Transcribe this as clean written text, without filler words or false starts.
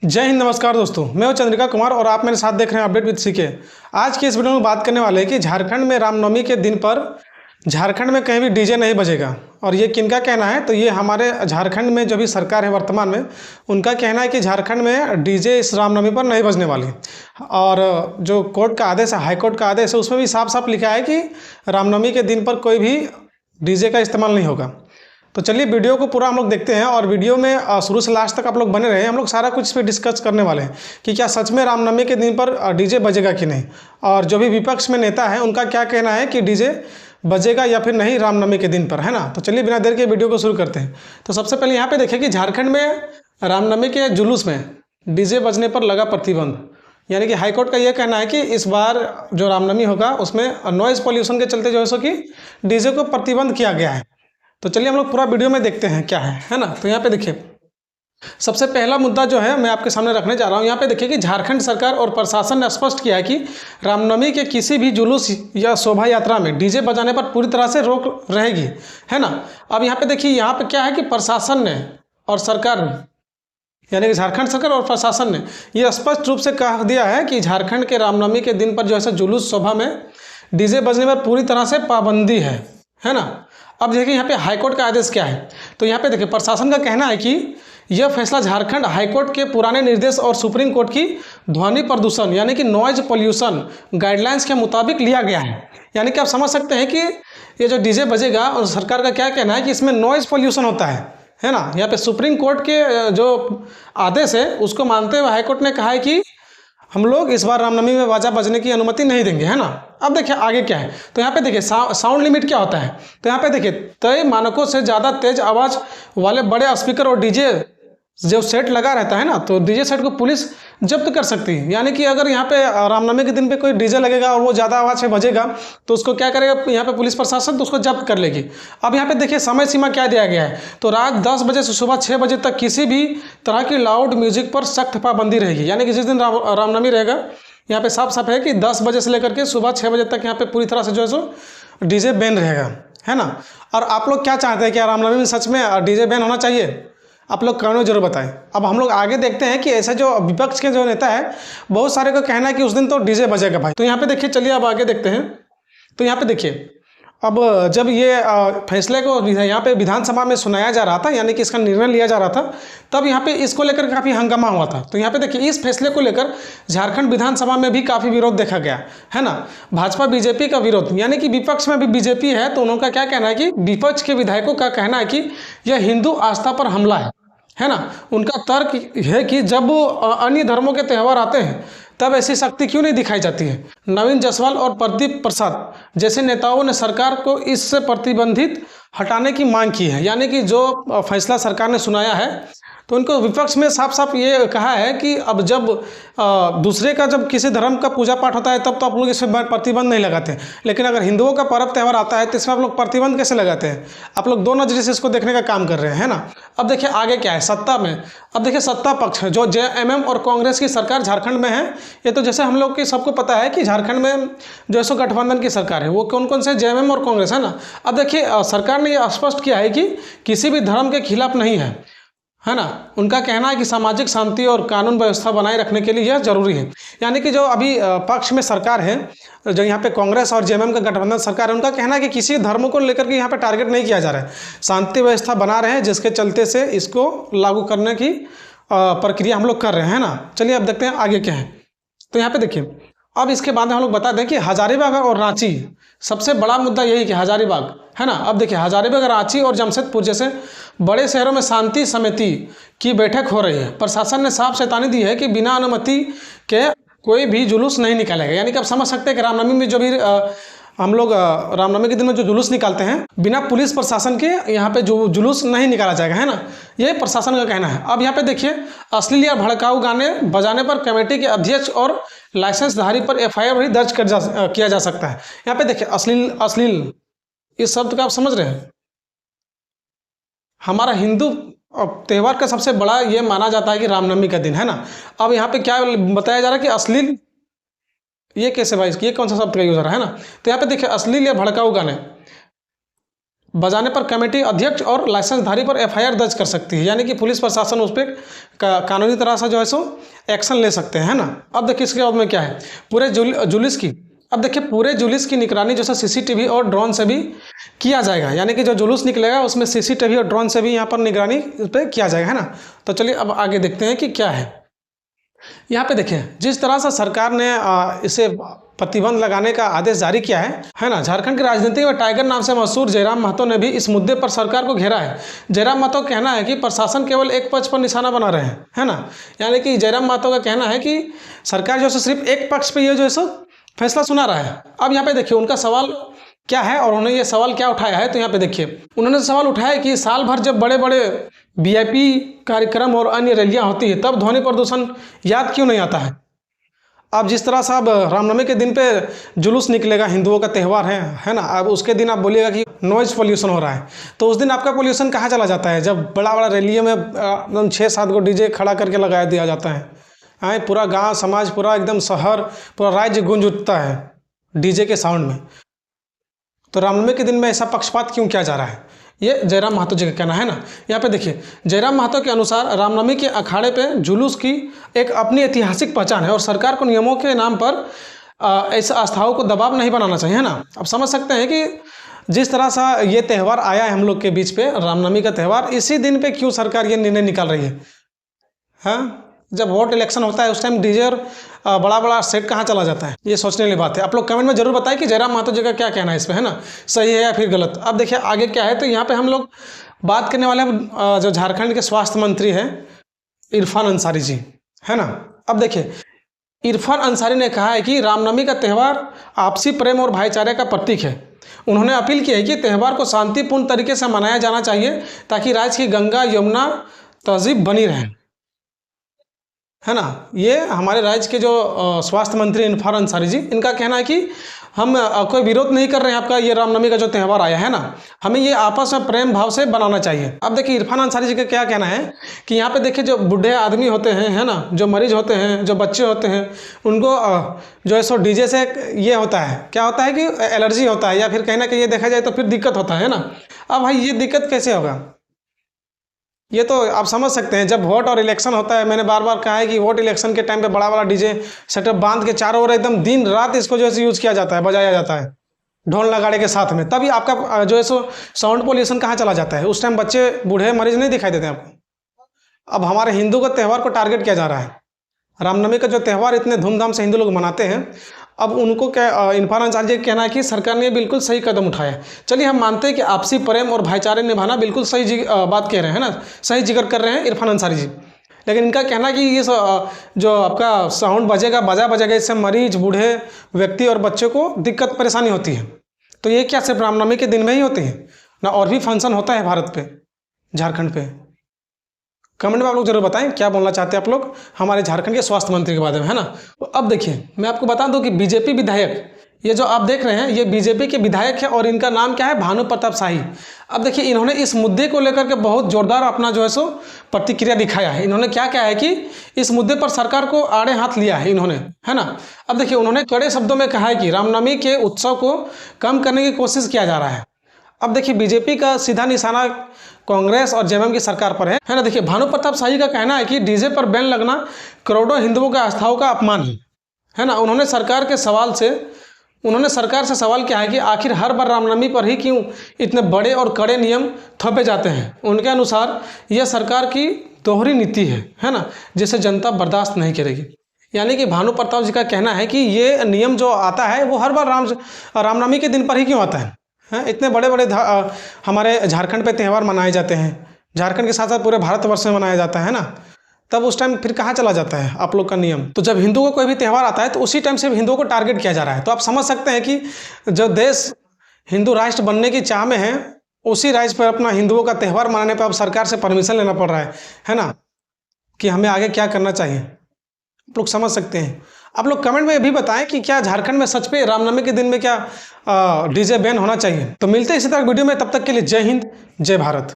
जय हिंद। नमस्कार दोस्तों, मैं हूं चंद्रिका कुमार और आप मेरे साथ देख रहे हैं अपडेट विद सीके। आज की इस वीडियो में बात करने वाले हैं कि झारखंड में रामनवमी के दिन पर झारखंड में कहीं भी डीजे नहीं बजेगा। और ये किनका कहना है? तो ये हमारे झारखंड में जो भी सरकार है वर्तमान में, उनका कहना है कि झारखंड में डीजे इस रामनवमी पर नहीं बजने वाली। और जो कोर्ट का आदेश है, हाईकोर्ट का आदेश है, उसमें भी साफ साफ लिखा है कि रामनवमी के दिन पर कोई भी डीजे का इस्तेमाल नहीं होगा। तो चलिए वीडियो को पूरा हम लोग देखते हैं और वीडियो में शुरू से लास्ट तक आप लोग बने रहे। हम लोग सारा कुछ इस पर डिस्कस करने वाले हैं कि क्या सच में रामनवमी के दिन पर डीजे बजेगा कि नहीं, और जो भी विपक्ष में नेता है उनका क्या कहना है कि डीजे बजेगा या फिर नहीं रामनवमी के दिन पर, है ना। तो चलिए बिना देर के वीडियो को शुरू करते हैं। तो सबसे पहले यहाँ पे देखिए कि झारखंड में रामनवमी के जुलूस में डीजे बजने पर लगा प्रतिबंध। यानी कि हाईकोर्ट का यह कहना है कि इस बार जो रामनवमी होगा उसमें नॉइज़ पॉल्यूशन के चलते जो है सो कि डीजे को प्रतिबंध किया गया है। तो चलिए हम लोग पूरा वीडियो में देखते हैं क्या है ना। तो यहाँ पे देखिए, सबसे पहला मुद्दा जो है मैं आपके सामने रखने जा रहा हूँ। यहाँ पे देखिए कि झारखंड सरकार और प्रशासन ने स्पष्ट किया है कि रामनवमी के किसी भी जुलूस या शोभा यात्रा में डीजे बजाने पर पूरी तरह से रोक रहेगी, है ना। अब यहाँ पे देखिए, यहाँ पे क्या है कि प्रशासन ने और सरकार यानी कि झारखंड सरकार और प्रशासन ने यह स्पष्ट रूप से कह दिया है कि झारखंड के रामनवमी के दिन पर जो है जुलूस शोभा में डीजे बजने पर पूरी तरह से पाबंदी है ना। अब देखिए यहाँ पे हाईकोर्ट का आदेश क्या है। तो यहाँ पे देखिए प्रशासन का कहना है कि यह फैसला झारखंड हाईकोर्ट के पुराने निर्देश और सुप्रीम कोर्ट की ध्वनि प्रदूषण यानी कि नॉइज पोल्यूशन गाइडलाइंस के मुताबिक लिया गया है। यानी कि आप समझ सकते हैं कि ये जो डीजे बजेगा, और सरकार का क्या कहना है कि इसमें नॉइज पोल्यूशन होता है ना। यहाँ पे सुप्रीम कोर्ट के जो आदेश है उसको मानते हुए हाईकोर्ट ने कहा है कि हम लोग इस बार रामनवमी में बाजा बजने की अनुमति नहीं देंगे, है ना। अब देखिए आगे क्या है। तो यहाँ पे देखिए साउंड लिमिट क्या होता है। तो यहाँ पे देखिए तय मानकों से ज़्यादा तेज आवाज़ वाले बड़े स्पीकर और डीजे जो सेट लगा रहता है ना, तो डीजे सेट को पुलिस जब्त कर सकती है। यानी कि अगर यहाँ पे रामनवमी के दिन पे कोई डीजे लगेगा और वो ज़्यादा आवाज़ से बजेगा तो उसको क्या करेगा यहाँ पे पुलिस प्रशासन, तो उसको जब्त कर लेगी। अब यहाँ पे देखिए समय सीमा क्या दिया गया है। तो रात 10 बजे से सुबह 6 बजे तक किसी भी तरह की लाउड म्यूजिक पर सख्त पाबंदी रहेगी। यानी कि जिस दिन रामनवमी रहेगा, यहाँ पे साफ साफ है कि 10 बजे से लेकर के सुबह 6 बजे तक यहाँ पे पूरी तरह से जो है सो डीजे बैन रहेगा, है ना। और आप लोग क्या चाहते हैं, क्या रामनवमी में सच में डीजे बैन होना चाहिए? आप लोग कमेंट में जरूर बताएं। अब हम लोग आगे देखते हैं कि ऐसा जो विपक्ष के जो नेता है, बहुत सारे का कहना है कि उस दिन तो डीजे बजेगा भाई। तो यहाँ पे देखिए, चलिए अब आगे देखते हैं। तो यहाँ पे देखिए, अब जब ये फैसले को यहाँ पे विधानसभा में सुनाया जा रहा था, यानी कि इसका निर्णय लिया जा रहा था, तब यहाँ पे इसको लेकर काफ़ी हंगामा हुआ था। तो यहाँ पे देखिए इस फैसले को लेकर झारखंड विधानसभा में भी काफ़ी विरोध देखा गया, है ना। भाजपा बीजेपी का विरोध, यानी कि विपक्ष में भी बीजेपी है, तो उनका क्या कहना है कि विपक्ष के विधायकों का कहना है कि यह हिंदू आस्था पर हमला है ना। उनका तर्क है कि जब अन्य धर्मों के त्यौहार आते हैं तब ऐसी शक्ति क्यों नहीं दिखाई जाती है। नवीन जायसवाल और प्रदीप प्रसाद जैसे नेताओं ने सरकार को इससे प्रतिबंधित हटाने की मांग की है। यानी कि जो फैसला सरकार ने सुनाया है, तो उनको विपक्ष में साफ साफ ये कहा है कि अब जब दूसरे का जब किसी धर्म का पूजा पाठ होता है तब तो आप लोग इसमें प्रतिबंध नहीं लगाते, लेकिन अगर हिंदुओं का पर्व त्यौहार आता है तो इसमें आप लोग प्रतिबंध कैसे लगाते हैं? आप लोग दो नजरिए से इसको देखने का काम कर रहे हैं, है ना। अब देखिए आगे क्या है सत्ता में। अब देखिए सत्ता पक्ष है, जो जेएमएम और कांग्रेस की सरकार झारखंड में है। ये तो जैसे हम लोग की सबको पता है कि झारखंड में जो सो गठबंधन की सरकार है, वो कौन कौन से जेएमएम और कांग्रेस, है ना। अब देखिए सरकार ने यह स्पष्ट किया है कि किसी भी धर्म के खिलाफ नहीं है ना। उनका कहना है कि सामाजिक शांति और कानून व्यवस्था बनाए रखने के लिए यह जरूरी है। यानी कि जो अभी पक्ष में सरकार है, जो यहाँ पे कांग्रेस और जेएमएम का गठबंधन सरकार है, उनका कहना है कि किसी धर्म को लेकर के यहाँ पे टारगेट नहीं किया जा रहा है, शांति व्यवस्था बना रहे हैं, जिसके चलते से इसको लागू करने की प्रक्रिया हम लोग कर रहे हैं, है ना। चलिए अब देखते हैं आगे क्या है। तो यहाँ पे देखिए, अब इसके बाद हम लोग बता दें कि हजारीबाग और रांची, सबसे बड़ा मुद्दा यही कि हजारीबाग, है ना। अब देखिए हजारीबाग, रांची और जमशेदपुर जैसे बड़े शहरों में शांति समिति की बैठक हो रही है। प्रशासन ने साफ चेतावनी दी है कि बिना अनुमति के कोई भी जुलूस नहीं निकालेगा। यानी कि आप समझ सकते हैं कि रामनवमी में जो भी हम लोग रामनवमी के दिन में जो जुलूस निकालते हैं, बिना पुलिस प्रशासन के यहाँ पे जो जुलूस नहीं निकाला जाएगा, है ना। ये प्रशासन का कहना है। अब यहाँ पे देखिए, अश्लील या भड़काऊ गाने बजाने पर कमेटी के अध्यक्ष और लाइसेंसधारी पर एफआईआर भी दर्ज किया जा सकता है। यहाँ पे देखिए अश्लील इस शब्द का आप समझ रहे हैं। हमारा हिंदू त्यौहार का सबसे बड़ा ये माना जाता है कि रामनवमी का दिन, है ना। अब यहाँ पे क्या बताया जा रहा है कि अश्लील, ये कैसे भाई, ये कौन सा शब्द का यूज हो रहा है ना। तो यहाँ पे देखिए अश्लील या भड़काऊ गाने बजाने पर कमेटी अध्यक्ष और लाइसेंसधारी पर एफआईआर दर्ज कर सकती है, यानी कि पुलिस प्रशासन उस पर कानूनी तरह से जो है सो एक्शन ले सकते हैं, है ना। अब देखिए इसके बाद में क्या है, पूरे जुलूस की, अब देखिए पूरे जुलूस की निगरानी जो है सीसीटीवी और ड्रोन से भी किया जाएगा, यानी कि जो जुलूस निकलेगा उसमें सीसीटीवी और ड्रोन से भी यहाँ पर निगरानी पे किया जाएगा, है ना। तो चलिए अब आगे देखते हैं कि क्या है। यहाँ पे देखिए जिस तरह से सरकार ने इसे प्रतिबंध लगाने का आदेश जारी किया है ना। झारखंड की राजनीति में टाइगर नाम से मशहूर जयराम महतो ने भी इस मुद्दे पर सरकार को घेरा है। जयराम महतो का कहना है कि प्रशासन केवल एक पक्ष पर निशाना बना रहे हैं, है ना। यानी कि जयराम महतो का कहना है कि सरकार जो है सिर्फ एक पक्ष पे ये जो है सो फैसला सुना रहा है। अब यहाँ पे देखिए उनका सवाल क्या है और उन्होंने ये सवाल क्या उठाया है, तो यहाँ पे देखिए उन्होंने सवाल उठाया कि साल भर जब बड़े बड़े वीआईपी कार्यक्रम और अन्य रैलियाँ होती है तब ध्वनि प्रदूषण याद क्यों नहीं आता है। अब जिस तरह से अब रामनवमी के दिन पे जुलूस निकलेगा, हिंदुओं का त्यौहार है ना। अब उसके दिन आप बोलिएगा कि नॉइज पोल्यूशन हो रहा है, तो उस दिन आपका पोल्यूशन कहाँ चला जाता है, जब बड़ा बड़ा रैलियों में एकदम 6-7 गो डीजे खड़ा करके लगा दिया जाता है, पूरा गांव समाज पूरा एकदम शहर पूरा राज्य गूंज उठता है डीजे के साउंड में। तो रामनवमी के दिन में ऐसा पक्षपात क्यों किया जा रहा है, ये जयराम महतो जी का कहना है ना। यहाँ पे देखिए जयराम महतो के अनुसार रामनवमी के अखाड़े पे जुलूस की एक अपनी ऐतिहासिक पहचान है और सरकार को नियमों के नाम पर ऐसे आस्थाओं को दबाव नहीं बनाना चाहिए, है ना। अब समझ सकते हैं कि जिस तरह से ये त्यौहार आया है हम लोग के बीच पे, रामनवमी का त्यौहार, इसी दिन पे क्यों सरकार ये निर्णय निकाल रही है। हाँ, जब वोट इलेक्शन होता है उस टाइम डीजे और बड़ा बड़ा सेट कहाँ चला जाता है, ये सोचने वाली बात है। आप लोग कमेंट में जरूर बताएं कि जयराम महतो जी का क्या कहना है इस पर, है ना, सही है या फिर गलत। अब देखिए आगे क्या है, तो यहाँ पे हम लोग बात करने वाले हैं जो झारखंड के स्वास्थ्य मंत्री हैं इरफान अंसारी जी, है ना। अब देखिए इरफान अंसारी ने कहा है कि रामनवमी का त्यौहार आपसी प्रेम और भाईचारे का प्रतीक है। उन्होंने अपील की है कि त्यौहार को शांतिपूर्ण तरीके से मनाया जाना चाहिए ताकि राज्य की गंगा यमुना तहजीब बनी रहे, है ना। ये हमारे राज्य के जो स्वास्थ्य मंत्री इरफान अंसारी जी, इनका कहना है कि हम कोई विरोध नहीं कर रहे हैं आपका ये रामनवमी का जो त्यौहार आया है ना, हमें ये आपस में प्रेम भाव से बनाना चाहिए। अब देखिए इरफान अंसारी जी का क्या कहना है कि यहाँ पे देखिए जो बूढ़े आदमी होते हैं, है ना, जो मरीज होते हैं, जो बच्चे होते हैं, उनको जो है सो डीजे से ये होता है, क्या होता है कि एलर्जी होता है, या फिर कहीं ना कहीं ये देखा जाए तो फिर दिक्कत होता है ना। अब भाई ये दिक्कत कैसे होगा, ये तो आप समझ सकते हैं जब वोट और इलेक्शन होता है। मैंने बार बार कहा है कि वोट इलेक्शन के टाइम पे बड़ा बड़ा डीजे सेटअप बांध के चारों ओर एकदम दिन रात इसको जो है यूज़ किया जाता है, बजाया जाता है ढोल नगाड़े के साथ में, तभी आपका जो है सो साउंड पोल्यूशन कहाँ चला जाता है। उस टाइम बच्चे बूढ़े मरीज नहीं दिखाई देते आपको। अब हमारे हिंदू का त्यौहार को टारगेट किया जा रहा है। रामनवमी का जो त्यौहार इतने धूमधाम से हिंदू लोग मनाते हैं, अब उनको क्या इरफान अंसारी जी का कहना है कि सरकार ने बिल्कुल सही कदम उठाया है। चलिए हम मानते हैं कि आपसी प्रेम और भाईचारे निभाना बिल्कुल सही बात कह रहे हैं, ना, सही जिक्र कर रहे हैं इरफान अंसारी जी। लेकिन इनका कहना है कि ये जो आपका साउंड बजेगा, बाजा बजेगा, इससे मरीज, बूढ़े व्यक्ति और बच्चों को दिक्कत परेशानी होती है। तो ये क्या सिर्फ रामनवमी के दिन में ही होती है ना, और भी फंक्शन होता है भारत पे, झारखंड पे। कमेंट में आप लोग जरूर बताएं क्या बोलना चाहते हैं आप लोग हमारे झारखंड के स्वास्थ्य मंत्री के बारे में, है ना। तो अब देखिए मैं आपको बता दूं कि बीजेपी विधायक, ये जो आप देख रहे हैं ये बीजेपी के विधायक है और इनका नाम क्या है, भानु प्रताप शाही। अब देखिए इन्होंने इस मुद्दे को लेकर के बहुत जोरदार अपना जो है सो प्रतिक्रिया दिखाया है। इन्होंने क्या कहा है कि इस मुद्दे पर सरकार को आड़े हाथ लिया है इन्होंने, है ना। अब देखिए उन्होंने कड़े शब्दों में कहा है कि रामनवमी के उत्सव को कम करने की कोशिश किया जा रहा है। अब देखिए बीजेपी का सीधा निशाना कांग्रेस और जेएमएम की सरकार पर है ना। देखिए भानु प्रताप शाही का कहना है कि डीजे पर बैन लगना करोड़ों हिंदुओं का आस्थाओं का अपमान है ना। उन्होंने सरकार से सवाल किया है कि आखिर हर बार रामनवमी पर ही क्यों इतने बड़े और कड़े नियम थोपे जाते हैं। उनके अनुसार यह सरकार की दोहरी नीति है ना, जिसे जनता बर्दाश्त नहीं करेगी। यानी कि भानु प्रताप जी का कहना है कि ये नियम जो आता है वो हर बार रामनवमी के दिन पर ही क्यों आता है। इतने बड़े बड़े हमारे झारखंड पे त्यौहार मनाए जाते हैं, झारखंड के साथ साथ पूरे भारतवर्ष में मनाया जाता है ना, तब उस टाइम फिर कहाँ चला जाता है आप लोग का नियम। तो जब हिंदुओं का कोई भी त्यौहार आता है तो उसी टाइम सिर्फ हिंदुओं को टारगेट किया जा रहा है। तो आप समझ सकते हैं कि जो देश हिंदू राष्ट्र बनने की चाह में है, उसी राज्य पर अपना हिंदुओं का त्यौहार मनाने पर अब सरकार से परमिशन लेना पड़ रहा है ना, कि हमें आगे क्या करना चाहिए। आप लोग समझ सकते हैं। आप लोग कमेंट में भी बताएं कि क्या झारखंड में सच पे रामनवमी के दिन में क्या डीजे बैन होना चाहिए। तो मिलते हैं इसी तरह वीडियो में, तब तक के लिए जय हिंद, जय भारत।